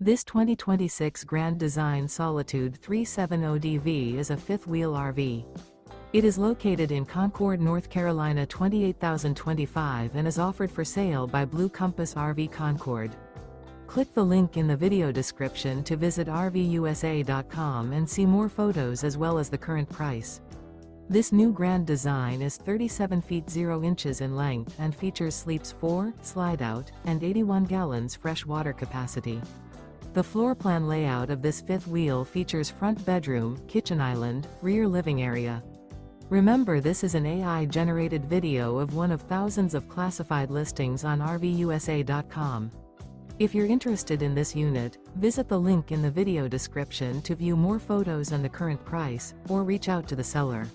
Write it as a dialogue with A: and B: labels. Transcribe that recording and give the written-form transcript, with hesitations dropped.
A: This 2026 Grand Design Solitude 370DV is a fifth-wheel RV. It is located in Concord, North Carolina 28025 and is offered for sale by Blue Compass RV Concord. Click the link in the video description to visit RVUSA.com and see more photos as well as the current price. This new Grand Design is 37 feet 0 inches in length and features sleeps 4, slide-out, and 81 gallons fresh water capacity. The floor plan layout of this fifth wheel features front bedroom, kitchen island, rear living area. Remember, this is an AI-generated video of one of thousands of classified listings on RVUSA.com. If you're interested in this unit, visit the link in the video description to view more photos and the current price, or reach out to the seller.